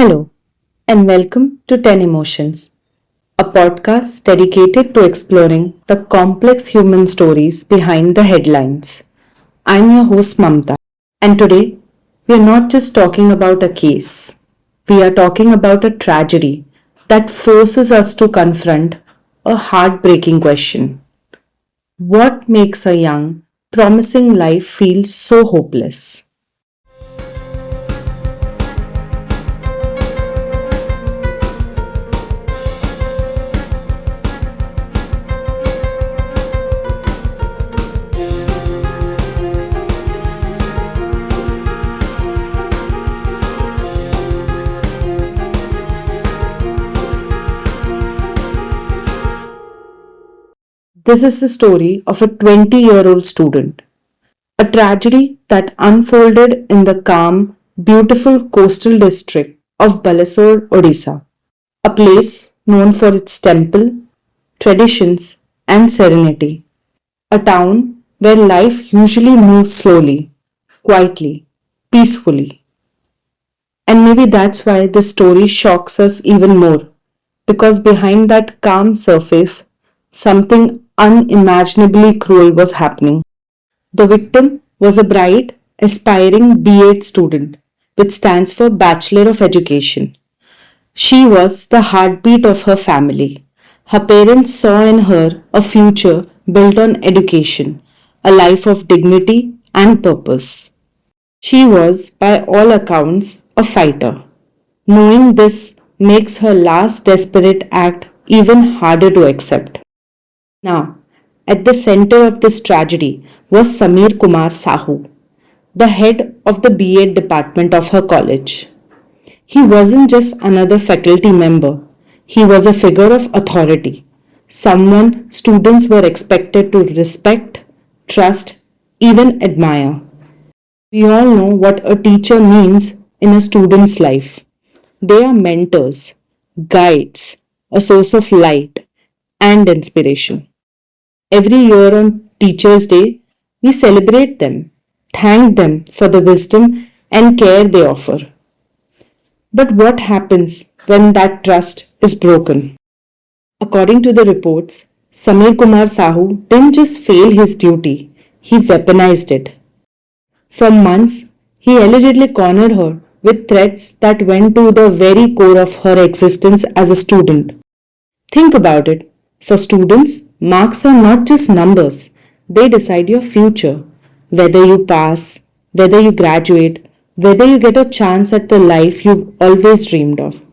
Hello, and welcome to 10 Emotions, a podcast dedicated to exploring the complex human stories behind the headlines. I'm your host Mamta, and today we are not just talking about a case, we are talking about a tragedy that forces us to confront a heartbreaking question. What makes a young, promising life feel so hopeless? This is the story of a 20-year-old student, a tragedy that unfolded in the calm, beautiful coastal district of Balasore, Odisha, a place known for its temple, traditions, and serenity. A town where life usually moves slowly, quietly, peacefully. And maybe that's why this story shocks us even more, because behind that calm surface, something unimaginably cruel was happening. The victim was a bright, aspiring B.Ed student, which stands for Bachelor of Education. She was the heartbeat of her family. Her parents saw in her a future built on education, a life of dignity and purpose. She was, by all accounts, a fighter. Knowing this makes her last desperate act even harder to accept. Now, at the center of this tragedy was Samir Kumar Sahu, the head of the B.Ed department of her college. He wasn't just another faculty member, he was a figure of authority, someone students were expected to respect, trust, even admire. We all know what a teacher means in a student's life. They are mentors, guides, a source of light and inspiration. Every year on Teachers' Day, we celebrate them, thank them for the wisdom and care they offer. But what happens when that trust is broken? According to the reports, Samir Kumar Sahu didn't just fail his duty, he weaponized it. For months, he allegedly cornered her with threats that went to the very core of her existence as a student. Think about it. For students, marks are not just numbers, they decide your future. Whether you pass, whether you graduate, whether you get a chance at the life you've always dreamed of.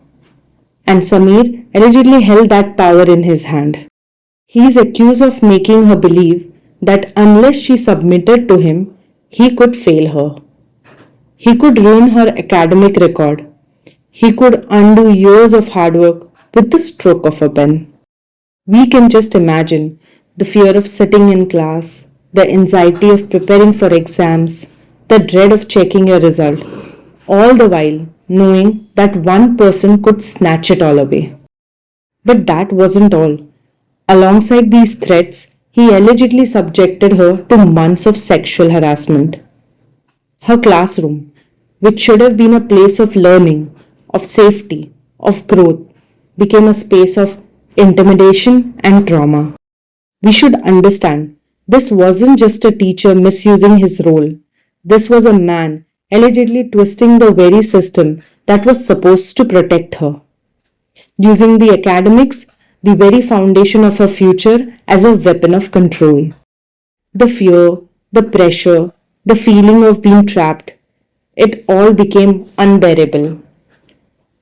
And Samir allegedly held that power in his hand. He is accused of making her believe that unless she submitted to him, he could fail her. He could ruin her academic record. He could undo years of hard work with the stroke of a pen. We can just imagine the fear of sitting in class, the anxiety of preparing for exams, the dread of checking your result, all the while knowing that one person could snatch it all away. But that wasn't all. Alongside these threats, he allegedly subjected her to months of sexual harassment. Her classroom, which should have been a place of learning, of safety, of growth, became a space of intimidation and trauma. We should understand this wasn't just a teacher misusing his role. This was a man allegedly twisting the very system that was supposed to protect her, using the academics, the very foundation of her future, as a weapon of control. The fear, the pressure, the feeling of being trapped, it all became unbearable.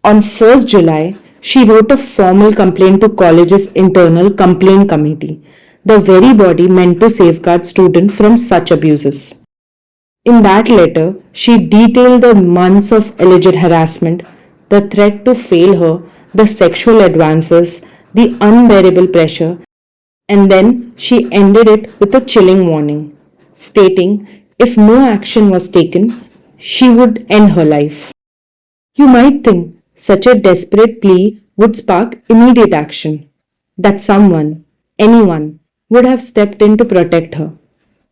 On 1st July, she wrote a formal complaint to college's internal complaint committee, the very body meant to safeguard students from such abuses. In that letter, she detailed the months of alleged harassment, the threat to fail her, the sexual advances, the unbearable pressure, and then she ended it with a chilling warning, stating if no action was taken, she would end her life. You might think such a desperate plea would spark immediate action, that someone, anyone, would have stepped in to protect her.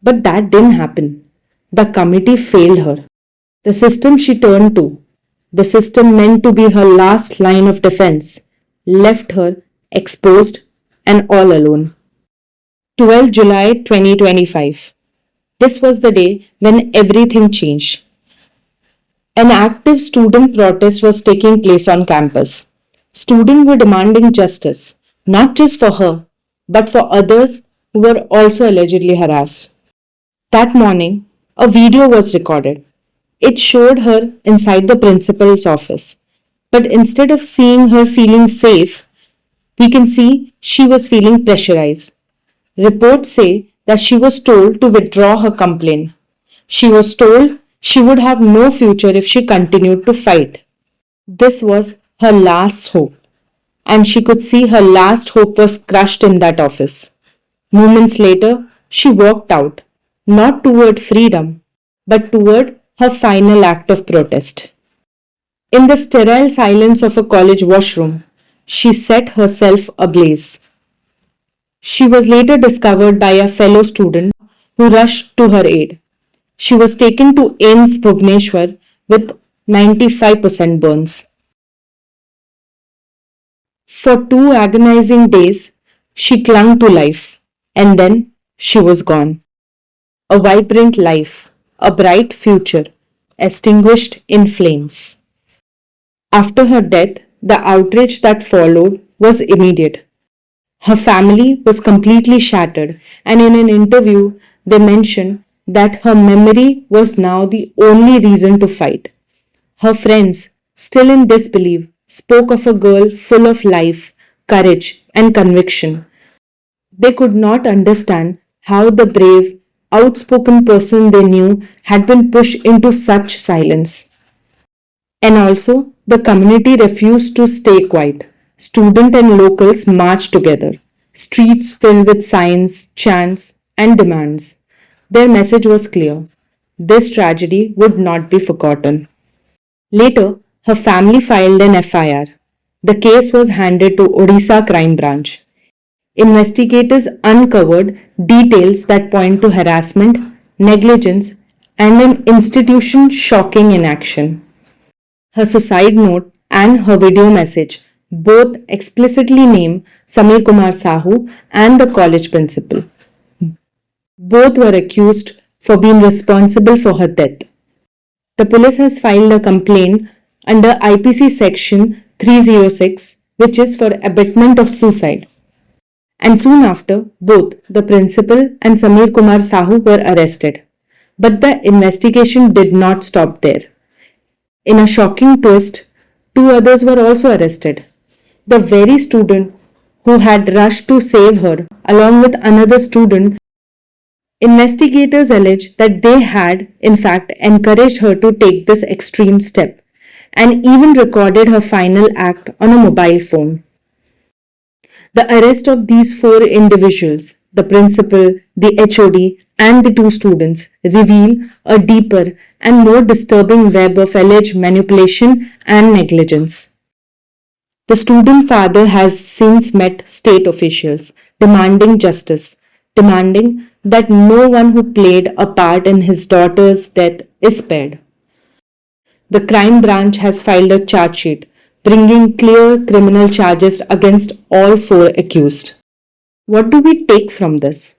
But that didn't happen. The committee failed her. The system she turned to, The system meant to be her last line of defense left her exposed and all alone. 12 July 2025. This was the day when everything changed. An active student protest was taking place on campus. Students were demanding justice, not just for her, but for others who were also allegedly harassed. That morning, a video was recorded. It showed her inside the principal's office. But instead of seeing her feeling safe, we can see she was feeling pressurized. Reports say that she was told to withdraw her complaint. She was told she would have no future if she continued to fight. This was her last hope, and she could see her last hope was crushed in that office. Moments later, she walked out, not toward freedom, but toward her final act of protest. In the sterile silence of a college washroom, she set herself ablaze. She was later discovered by a fellow student who rushed to her aid. She was taken to AIMS Bhubaneswar with 95% burns. For 2 agonizing days, she clung to life, and then she was gone. A vibrant life, a bright future, extinguished in flames. After her death, the outrage that followed was immediate. Her family was completely shattered, and in an interview, they mentioned that her memory was now the only reason to fight. Her friends, still in disbelief, spoke of a girl full of life, courage, and conviction. They could not understand how the brave, outspoken person they knew had been pushed into such silence. And also, the community refused to stay quiet. Students and locals marched together, streets filled with signs, chants, and demands. Their message was clear: this tragedy would not be forgotten. Later, her family filed an FIR. The case was handed to Odisha Crime Branch. Investigators uncovered details that point to harassment, negligence, and an institution shocking inaction. Her suicide note and her video message both explicitly name Samir Kumar Sahu and the college principal. Both were accused for being responsible for her death. The police has filed a complaint under IPC section 306, which is for abetment of suicide. And soon after, both the principal and Samir Kumar Sahu were arrested. But the investigation did not stop there. In a shocking twist, two others were also arrested. The very student who had rushed to save her, along with another student, investigators allege that they had, in fact, encouraged her to take this extreme step and even recorded her final act on a mobile phone. The arrest of these four individuals, the principal, the HOD, and the two students, reveal a deeper and more disturbing web of alleged manipulation and negligence. The student father has since met state officials demanding justice, demanding that no one who played a part in his daughter's death is spared. The crime branch has filed a charge sheet bringing clear criminal charges against all four accused. What do we take from this?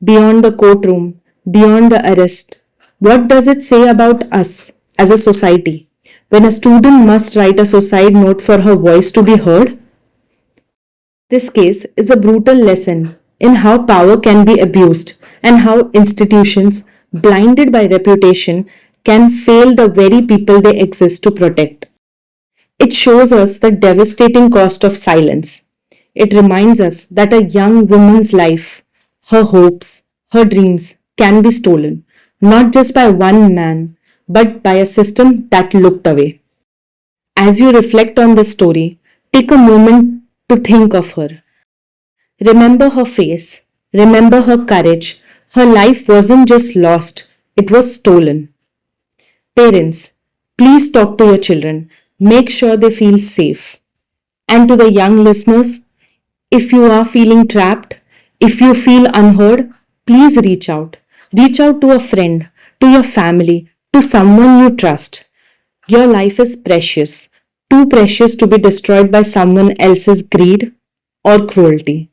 Beyond the courtroom, beyond the arrest, what does it say about us as a society when a student must write a suicide note for her voice to be heard? This case is a brutal lesson in how power can be abused and how institutions, blinded by reputation, can fail the very people they exist to protect. It shows us the devastating cost of silence. It reminds us that a young woman's life, her hopes, her dreams can be stolen, not just by one man, but by a system that looked away. As you reflect on this story, take a moment to think of her. Remember her face, remember her courage. Her life wasn't just lost, it was stolen. Parents, please talk to your children. Make sure they feel safe. And to the young listeners, if you are feeling trapped, if you feel unheard, please reach out. Reach out to a friend, to your family, to someone you trust. Your life is precious, too precious to be destroyed by someone else's greed or cruelty.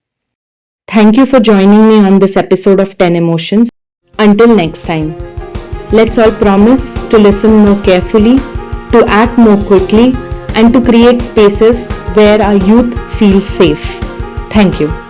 Thank you for joining me on this episode of 10 Emotions. Until next time, let's all promise to listen more carefully, to act more quickly, and to create spaces where our youth feels safe. Thank you.